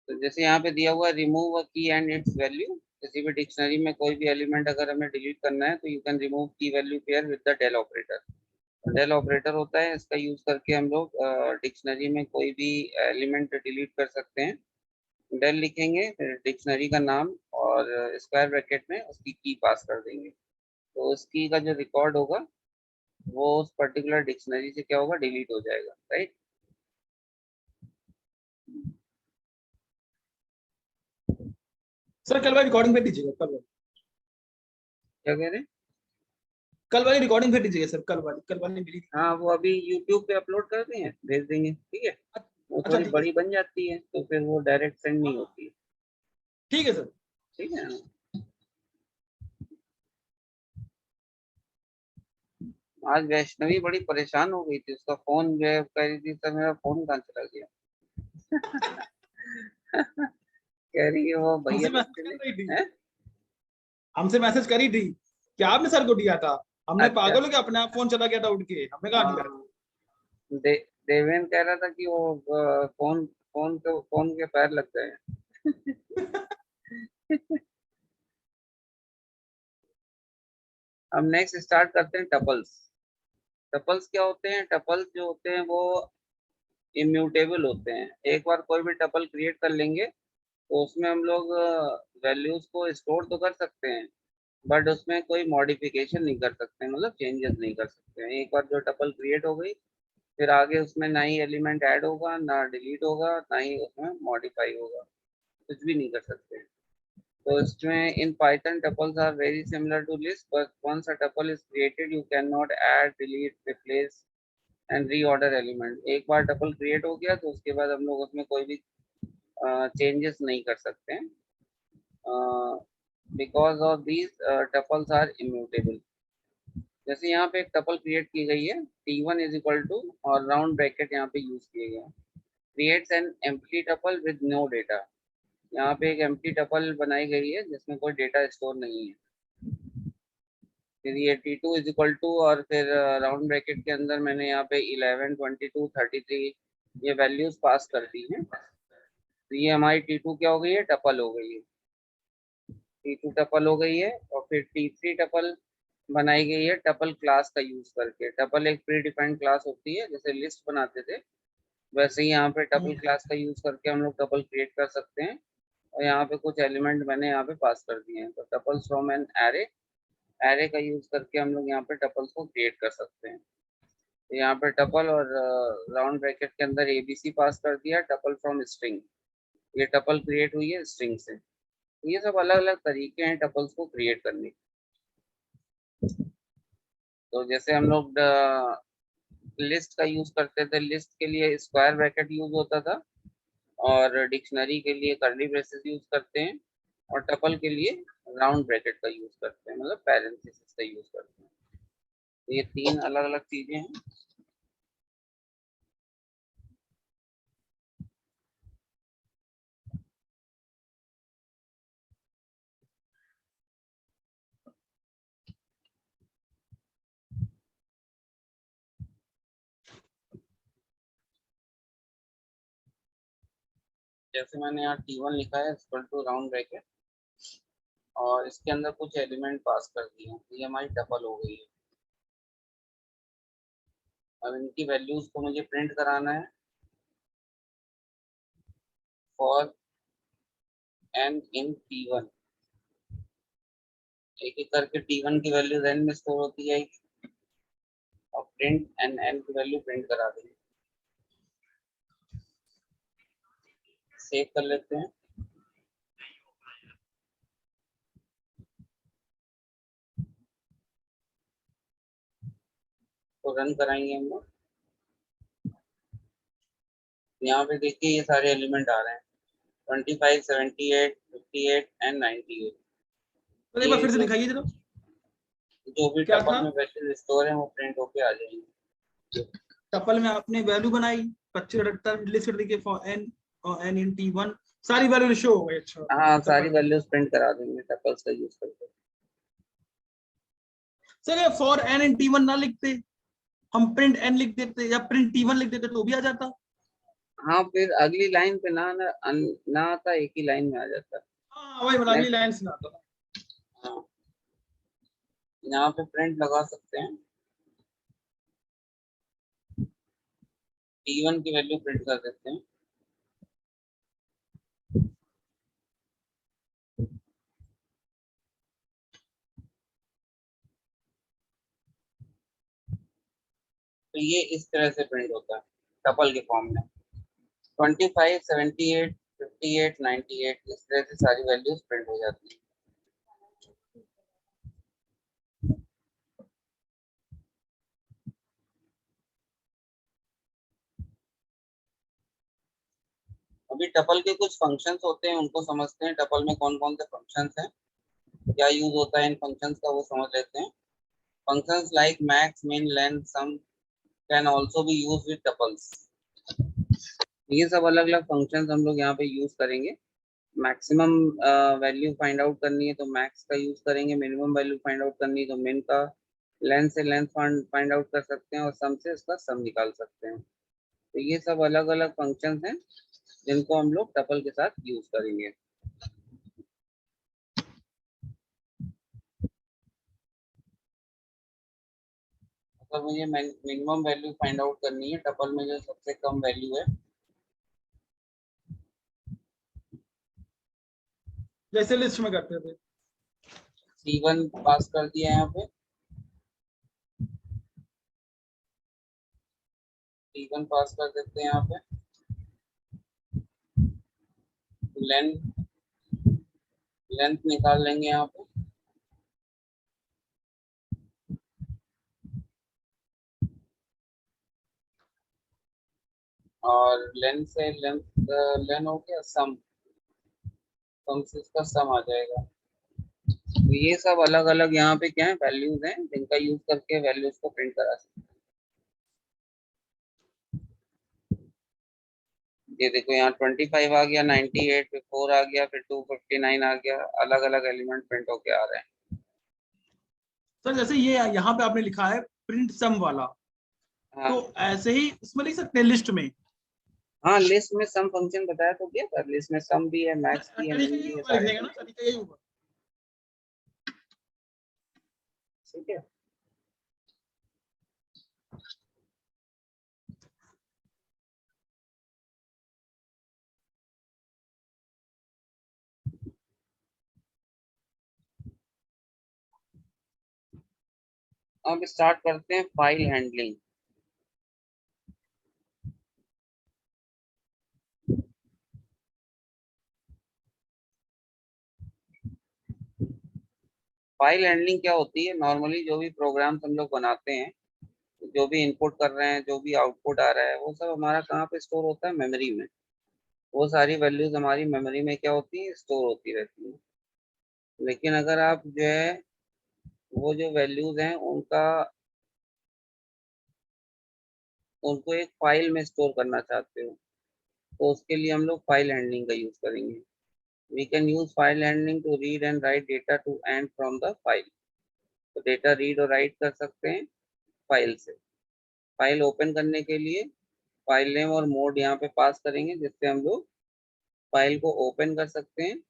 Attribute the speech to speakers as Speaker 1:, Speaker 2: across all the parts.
Speaker 1: तो जैसे यहाँ पे दिया हुआ रिमूव अ की एंड इट्स वैल्यू, किसी भी डिक्शनरी में कोई भी एलिमेंट अगर हमें डिलीट करना है तो you can remove key value pair with the del operator. Del operator होता है, इसका यूज करके हम लोग डिक्शनरी में कोई भी एलिमेंट डिलीट कर सकते हैं। डेल लिखेंगे, फिर डिक्शनरी का नाम और स्क्वायर ब्रैकेट में उसकी की पास कर देंगे, तो उस की का जो रिकॉर्ड होगा वो उस पर्टिकुलर डिक्शनरी से क्या होगा, डिलीट हो जाएगा, राइट।
Speaker 2: सर कल वाली रिकॉर्डिंग भेज दीजिएगा, कल वाली।
Speaker 1: क्या कह रहे हैं?
Speaker 2: कल वाली रिकॉर्डिंग भेज दीजिएगा सर, कल वाली मिली थी।
Speaker 1: हाँ, वो अभी यूट्यूब पे अपलोड कर देंगे, भेज देंगे, ठीक है। वो
Speaker 2: अच्छा
Speaker 1: थोड़ी
Speaker 2: ठीक है,
Speaker 1: बड़ी बन जाती है तो फिर वो डायरेक्ट सेंड नहीं होती है,
Speaker 2: ठीक है सर।
Speaker 1: ठीक है। आज वैष्णवी बड़ी परेशान हो गई थी, उसका फोन जो है कह रही थी सर मेरा फोन कहाँ चला गया। कह रही है वो भैया
Speaker 2: हमसे
Speaker 1: लोग
Speaker 2: मैसेज
Speaker 1: चले
Speaker 2: कर रही थी,
Speaker 1: हैं।
Speaker 2: हमसे मैसेज करी थी कि आपने सर को दिया था। हमने
Speaker 1: अच्छा,
Speaker 2: पागल हो गया, अपने आप फोन चला गया था उठ के, हमने कहा दिया।
Speaker 1: हाँ, देवेन कह रहा था कि वो फोन के पैर लग गए हैं। अब नेक्स्ट स्टार्ट करते हैं टपल्स। टपल्स क्या होते हैं? टपल्स जो होते हैं वो इम्यूटेबल होते हैं। एक बार कोई भी टपल क्रिएट कर लेंगे तो उसमें हम लोग वैल्यूज को स्टोर तो कर सकते हैं, बट उसमें कोई मॉडिफिकेशन नहीं कर सकते, मतलब चेंजेस नहीं कर सकते हैं। एक बार जो टपल क्रिएट हो गई फिर आगे उसमें ना ही एलिमेंट ऐड होगा, ना डिलीट होगा, ना ही उसमें मॉडिफाई होगा, कुछ भी नहीं कर सकते। तो इसमें in Python tuples are very similar to list, but once a tuple is created you can not add, delete, replace and reorder element. एक बार टपल क्रिएट हो गया तो उसके बाद हम लोग उसमें कोई भी चेंजेस नहीं कर सकते हैं, because of these tuples are immutable. जैसे यहाँ पे एक टपल क्रिएट की गई है t1 इज इक्वल टू, और राउंड ब्रैकेट यहाँ पे यूज किए गए, creates an empty tuple with no data. यहाँ पे एक एम्प्टी टपल बनाई गई है जिसमें कोई डेटा स्टोर नहीं है। फिर ये t2 इज इक्वल टू, और फिर राउंड ब्रैकेट के अंदर मैंने यहाँ पे 11, 22, 33 ये वैल्यूज पास कर दी हैं। तो ये हमारी t2 क्या हो गई है, टपल हो गई है, t2 टपल हो गई है। और फिर t3 टपल बनाई गई है टपल क्लास का यूज करके। टपल एक प्री डिफाइंड क्लास होती है, जैसे लिस्ट बनाते थे वैसे ही यहाँ पे टपल क्लास का यूज करके हम लोग टपल क्रिएट कर सकते हैं। और यहाँ पे कुछ एलिमेंट मैंने यहाँ पे पास कर दिए हैं, तो tuples from an array, array का यूज करके हम लोग यहाँ पे टपल्स को क्रिएट कर सकते हैं। तो यहाँ पे टपल और राउंड ब्रैकेट के अंदर एबीसी पास कर दिया, टपल फ्रॉम स्ट्रिंग, ये टपल क्रिएट हुई है स्ट्रिंग से। तो ये सब अलग अलग तरीके हैं टपल्स को क्रिएट करने के। तो जैसे हम लोग लिस्ट का यूज करते थे, लिस्ट के लिए स्क्वायर ब्रैकेट यूज होता था, और डिक्शनरी के लिए कर्ली ब्रेसेस यूज करते हैं, और टपल के लिए राउंड ब्रैकेट का यूज करते हैं, मतलब पैरेंथेसिस का यूज करते हैं। तो ये तीन अलग अलग चीजें हैं। जैसे मैंने यहाँ t1 लिखा है इक्वल टू राउंड ब्रैकेट, और इसके अंदर कुछ एलिमेंट पास कर दिए हैं, तो ये हमारी टपल हो गई है। अब इनकी वैल्यूज को मुझे प्रिंट कराना है। फॉर एन इन t1, एक एक करके t1 की वैल्यू एन में स्टोर होती जाएगी, और प्रिंट एन की वैल्यू प्रिंट करा देंगे। सेव कर लेते हैं। तो रन कराएंगे हम लोग। यहाँ पे देखिए ये सारे एलिमेंट आ रहे हैं 25, 78, 58 एंड 98।
Speaker 2: तो एक बार
Speaker 1: ये
Speaker 2: फिर से
Speaker 1: जो
Speaker 2: दिखाइए जरा,
Speaker 1: जो भी
Speaker 2: क्या
Speaker 1: टपल
Speaker 2: था।
Speaker 1: में वैल्यू स्टोर है वो प्रिंट होके आ जाएंगे।
Speaker 2: टपल में आपने वैल्यू बनाई 25 लिस्ट कर दी के फॉर एन और एन इन t1, सारी वैल्यू शो हो गई। अच्छा
Speaker 1: हाँ, सारी
Speaker 2: टपल में
Speaker 1: वैल्यूज प्रिंट करा देंगे टपल्स का यूज करके।
Speaker 2: Sir for an in t1 ना लिखते, हम प्रिंट एन लिख देते या प्रिंट t1 लिख देते तो भी आ जाता।
Speaker 1: हाँ, फिर अगली लाइन पे ना आता, एक ही लाइन में आ जाता।
Speaker 2: हाँ वही मतलब अगली
Speaker 1: नेक्स्ट,
Speaker 2: लाइन से ना आता था।
Speaker 1: हाँ, यहाँ पे प्रिंट लगा सकते हैं, T1 की वैल्यू प्रिंट कर देते हैं। तो ये इस तरह से प्रिंट होता है टपल के फॉर्म में। 25, 78, 58, 98 इस तरह से सारी वैल्यूज प्रिंट हो जाती है। अभी टपल के कुछ फंक्शंस होते हैं, उनको समझते हैं। टपल में कौन कौन से फंक्शंस हैं, क्या यूज होता है इन फंक्शंस का, वो समझ लेते हैं। Functions like max, min, length, sum can also be used with tuples. ये सब अलग अलग फंक्शंस हम लोग यहाँ पे यूज करेंगे। मैक्सिमम वैल्यू फाइंड आउट करनी है तो मैक्स का यूज करेंगे, मिनिमम वैल्यू फाइंड आउट करनी है तो मिन का, लेंथ से लेंथ फाइंड आउट कर सकते हैं, और सम से इसका सम निकाल सकते हैं। तो ये सब अलग अलग फंक्शंस हैं जिनको हम लोग टपल के साथ यूज करेंगे। अगर मुझे मिनिमम वैल्यू फाइंड आउट करनी है टपल में जो सबसे कम वैल्यू है,
Speaker 2: जैसे लिस्ट में करते थे।
Speaker 1: C1 पास कर दिया यहाँ पे, C1 पास कर देते हैं यहाँ पे। लेंथ लेंथ निकाल लेंगे यहाँ पे, और लेंथ से लेंथ हो गया, सम से इसका सम आ जाएगा। तो ये सब अलग अलग यहाँ पे क्या है, वैल्यूज हैं जिनका यूज करके वैल्यूज को प्रिंट करा सकते हैं। ये देखो यहाँ 25 आ गया, 98 फिर 4 आ गया, फिर 259 आ गया, अलग अलग एलिमेंट प्रिंट होके आ रहे हैं।
Speaker 2: सर जैसे ये यहाँ पे आपने लिखा है प्रिंट सम वाला, तो
Speaker 1: हाँ,
Speaker 2: ऐसे ही इसमें लिख सकते हैं लिस्ट में।
Speaker 1: हाँ, लिस्ट में सम फंक्शन बताया तो क्या था, लिस्ट में सम भी है, मैक्स भी है,
Speaker 2: तरीका
Speaker 1: मिन
Speaker 2: यही
Speaker 1: भी है,
Speaker 2: होगा
Speaker 1: सारे
Speaker 2: लिखने का ना,
Speaker 1: फंक्शन।
Speaker 2: तरीका यही होगा।
Speaker 1: ठीक है। अब स्टार्ट करते हैं फाइल हैंडलिंग। फाइल हैंडलिंग क्या होती है, नॉर्मली जो भी प्रोग्राम्स हम लोग बनाते हैं, जो भी इनपुट कर रहे हैं, जो भी आउटपुट आ रहा है, वो सब हमारा कहाँ पे स्टोर होता है, मेमोरी में। वो सारी वैल्यूज हमारी मेमोरी में क्या होती है, स्टोर होती रहती है। लेकिन अगर आप जो है वो जो वैल्यूज हैं उनको एक फाइल में स्टोर करना चाहते हो, तो उसके लिए हम लोग फाइल हैंडलिंग का यूज करेंगे। We can use file handling to read and write data to and from the file. तो डेटा रीड और राइट कर सकते हैं फाइल से। फाइल ओपन करने के लिए फाइल नेम और मोड यहाँ पे पास करेंगे, जिससे हम लोग फाइल को ओपन कर सकते हैं,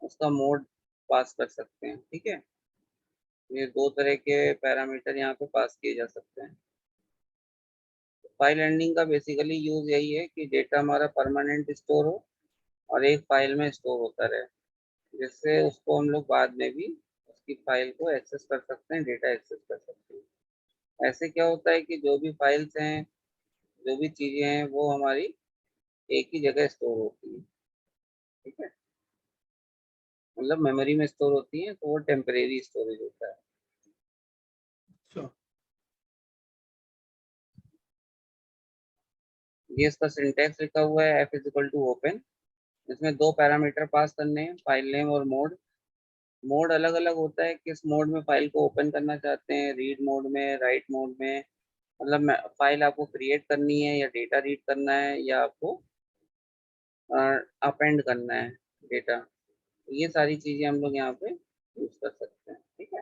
Speaker 1: उसका मोड पास कर सकते हैं। ठीक है, ये दो तरह के पैरामीटर यहाँ पे पास किए जा सकते हैं। फाइल हैंडलिंग का बेसिकली यूज यही है कि डेटा हमारा परमानेंट स्टोर हो और एक फाइल में स्टोर होता रहे, जिससे उसको हम लोग बाद में भी उसकी फाइल को एक्सेस कर सकते हैं, डेटा एक्सेस कर सकते हैं। ऐसे क्या होता है कि जो भी फाइल्स हैं, जो भी चीजें हैं, वो हमारी एक ही जगह स्टोर होती है। ठीक है, मतलब मेमोरी में स्टोर होती है, तो वो टेम्परेरी स्टोरेज होता है।
Speaker 2: अच्छा।
Speaker 1: ये इसका सिंटैक्स लिखा हुआ है, F is equal to open. इसमें दो पैरामीटर पास करने हैं, फाइल नेम और मोड। मोड अलग अलग होता है, किस मोड में फाइल को ओपन करना चाहते हैं, रीड मोड में, राइट मोड में। मतलब फाइल आपको क्रिएट करनी है या डेटा रीड करना है या आपको अपेंड करना है डेटा। ये सारी चीजें हम लोग यहाँ पे यूज कर सकते हैं। ठीक है।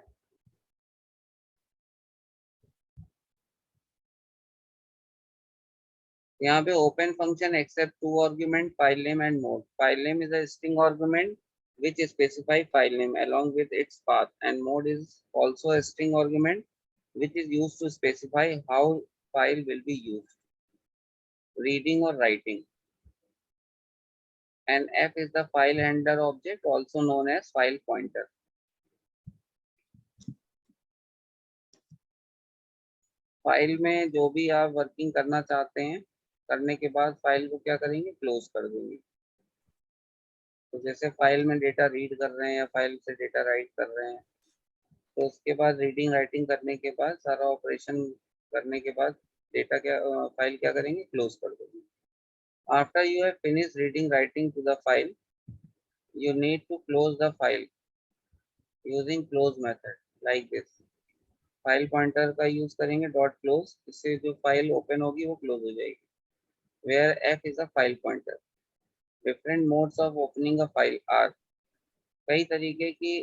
Speaker 1: यहाँ पे open function accept two argument file name and mode. File name is a string argument which specify file name along with its path, and mode is also a string argument which is used to specify how file will be used, reading or writing. And f is the file handler object also known as file pointer. File में जो भी आप working करना चाहते हैं, करने के बाद फाइल को क्या करेंगे, क्लोज कर देंगे। तो जैसे फाइल में डेटा रीड कर रहे हैं या फाइल से डेटा राइट कर रहे हैं, तो उसके बाद रीडिंग राइटिंग करने के बाद सारा ऑपरेशन करने के बाद डेटा क्या फाइल क्या करेंगे, क्लोज कर देंगे। After you have finish reading writing to the file, you need to close the file using close method like this. File pointer का यूज करेंगे डॉट क्लोज, इससे जो फाइल ओपन होगी वो क्लोज हो जाएगी। Where F is a file pointer. Different modes of opening a file are. कई तरीके की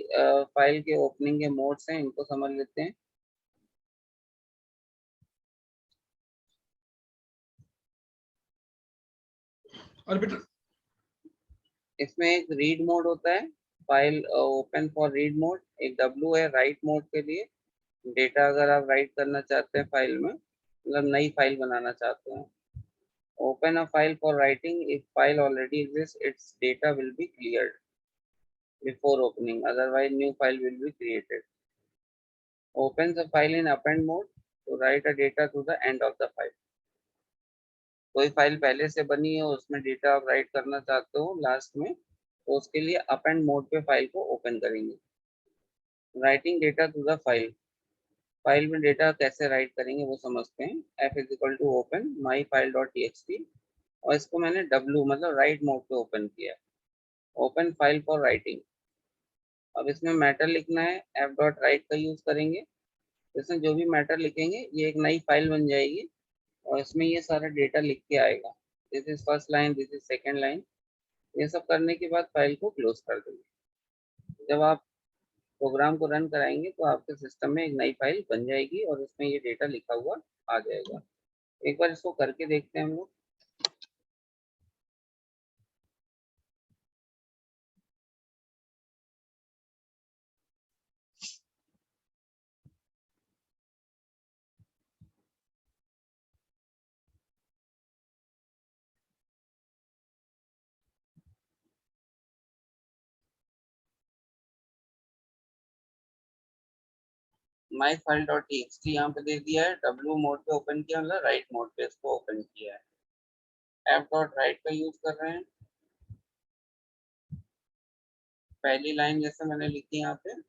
Speaker 1: फाइल के ओपनिंग के मोड्स हैं, इनको समझ लेते हैं।
Speaker 2: ऑर्बिटर
Speaker 1: इसमें एक रीड मोड होता है, file open for read mode. एक डब्ल्यू है राइट मोड के लिए, डेटा अगर आप राइट करना चाहते हैं फाइल में, मतलब नई फाइल बनाना चाहते हैं। Open a file for writing, if file already exist it's data will be cleared before opening, otherwise new file will be created. Opens a file in append mode to write a data to the end of the file. कोई file पहले से बनी है, उसमें data आप right करना चाहते हो लास्ट में, तो उसके लिए अपेंड मोड पे फाइल को ओपन करेंगे। Writing data to the file, file में डेटा कैसे राइट करेंगे वो समझते हैं। F is equal to open my file dot T, और इसको मैंने डब्ल्यू मतलब राइट मोड पे ओपन किया। ओपन फाइल फॉर राइटिंग, अब इसमें मैटर लिखना है, एफ डॉट राइट का यूज करेंगे। इसमें जो भी मैटर लिखेंगे ये एक नई फाइल बन जाएगी और इसमें ये सारा डेटा लिख के आएगा। This is first line, this is second line. ये सब करने के बाद फाइल को क्लोज कर देंगे। जब आप प्रोग्राम को रन कराएंगे तो आपके सिस्टम में एक नई फाइल बन जाएगी और उसमें ये डेटा लिखा हुआ आ जाएगा। एक बार इसको करके देखते हैं हम लोग। माई फाइल डॉट टी यहाँ पे दे दिया है, डब्ल्यू मोड पे ओपन किया, मतलब राइट मोड पे इसको ओपन किया है। एफ डॉट राइट का यूज कर रहे हैं। पहली लाइन जैसे मैंने लिखी यहाँ पे,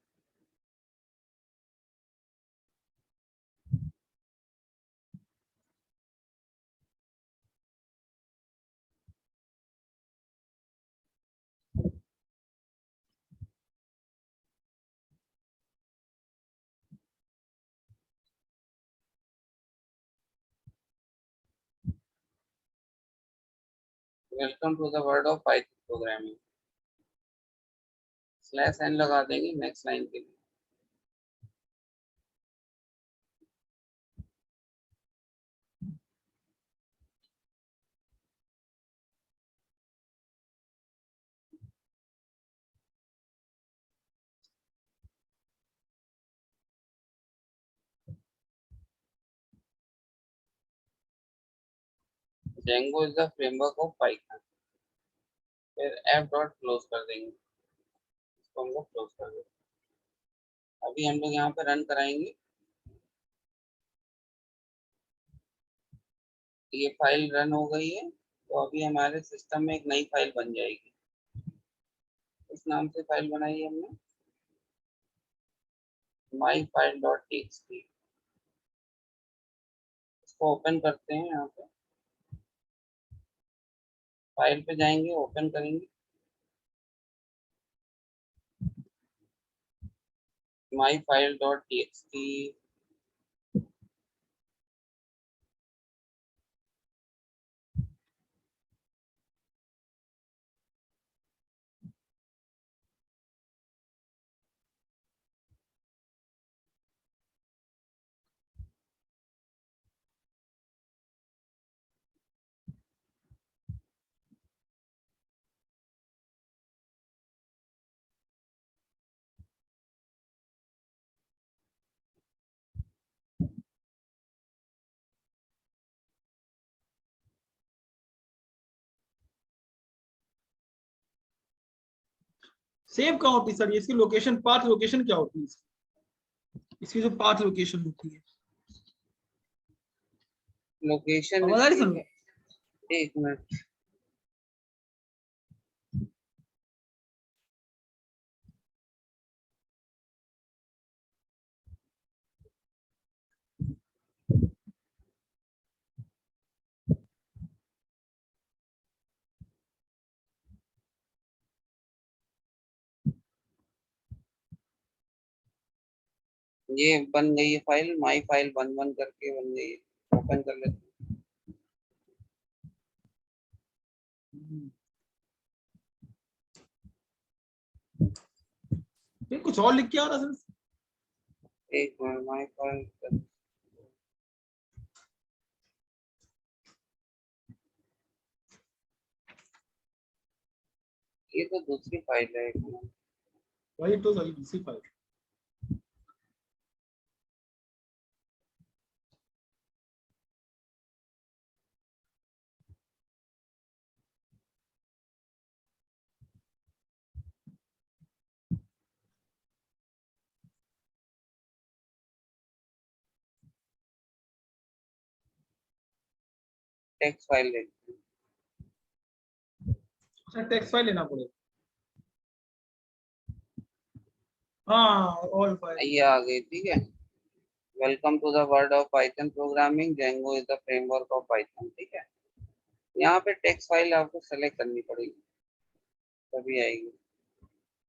Speaker 1: welcome to the world of Python programming, slash N लगा देंगे नेक्स्ट लाइन के लिए। Django is the framework of Python। फिर एफ डॉट क्लोज कर देंगे, इसको हम लोग क्लोज कर देंगे। अभी हम लोग यहाँ पे रन कराएंगे, ये फाइल रन हो गई है। तो अभी हमारे सिस्टम में एक नई फाइल बन जाएगी। इस नाम से फाइल बनाई है हमने, माई फाइल डॉट टी। इसको ओपन करते हैं। यहाँ पे फाइल पे जाएंगे, ओपन करेंगे, माई फाइल डॉट टी।
Speaker 2: सेव कहाँ होती है सर? इसकी लोकेशन, पाथ लोकेशन क्या होती है इसकी जो पाथ लोकेशन होती है?
Speaker 1: लोकेशन
Speaker 2: आवाज आ रही सर?
Speaker 1: एक मिनट, ये बन गई है फाइल, माई फाइल 11 करके बन गई है, ओपन कर लेते हैं।
Speaker 2: फिर कुछ और लिख के आ रहा सर?
Speaker 1: एक मिनट, माई फाइल, ये तो दूसरी फाइल है, एक मिनट।
Speaker 2: वही तो सही, दूसरी फाइल।
Speaker 1: टेक्स्ट फाइल लेते हैं।
Speaker 2: अच्छा, टेक्स्ट फाइल लेना पड़ेगा। हाँ, ऑल फाइल।
Speaker 1: ये आ गई, ठीक है। Welcome to the world of Python programming, Django is the framework of Python, ठीक है। यहाँ पे टेक्स्ट फाइल आपको सेलेक्ट करनी पड़ेगी, तभी आएगी,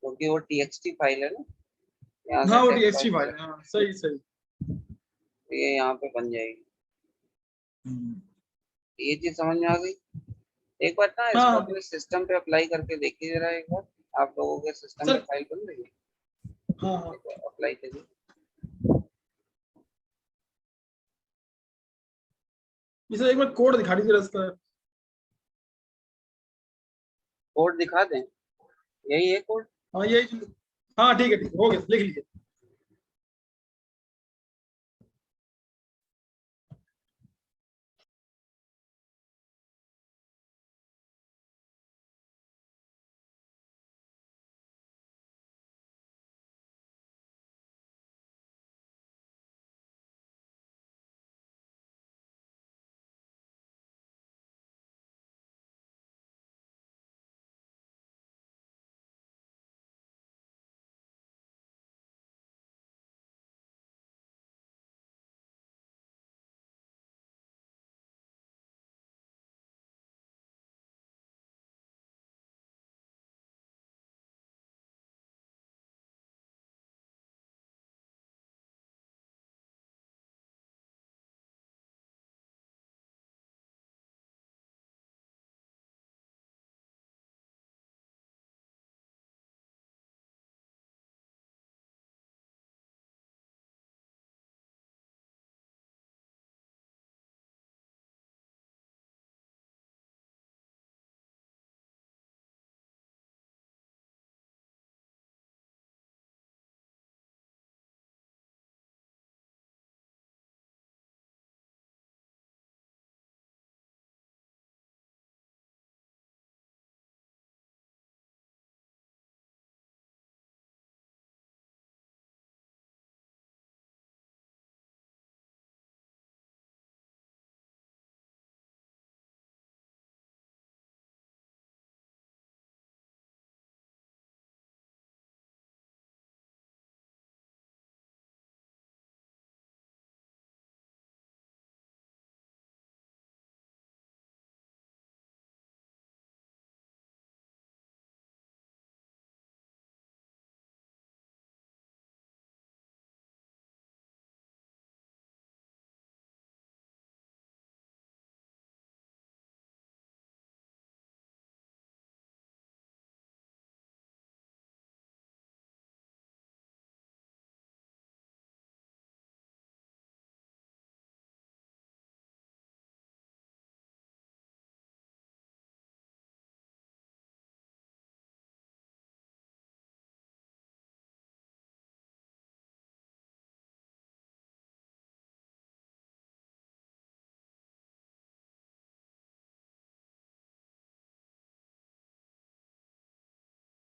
Speaker 1: क्योंकि वो txt फाइल है ना, यहाँ से
Speaker 2: हाँ, वो
Speaker 1: टेक्स्ट
Speaker 2: टीएक्सटी
Speaker 1: फाइल
Speaker 2: फाइल है। हाँ, सही सही।
Speaker 1: तो ये यहाँ पे बन जाएगी। ये चीज समझ में आ गई। एक बार ना इसको
Speaker 2: हाँ
Speaker 1: अपने सिस्टम पे अप्लाई करके देखिए जरा एक बार, आप लोगों के सिस्टम पे
Speaker 2: सर।
Speaker 1: फाइल बन रही है,
Speaker 2: हाँ हाँ,
Speaker 1: एक बार अप्लाई करिए।
Speaker 2: ये सर एक बार कोड दिखा दीजिए इसका।
Speaker 1: कोड दिखा दें, यही है कोड।
Speaker 2: हाँ, यही हाँ, ठीक है, ठीक है, हो गया, लिख लीजिए।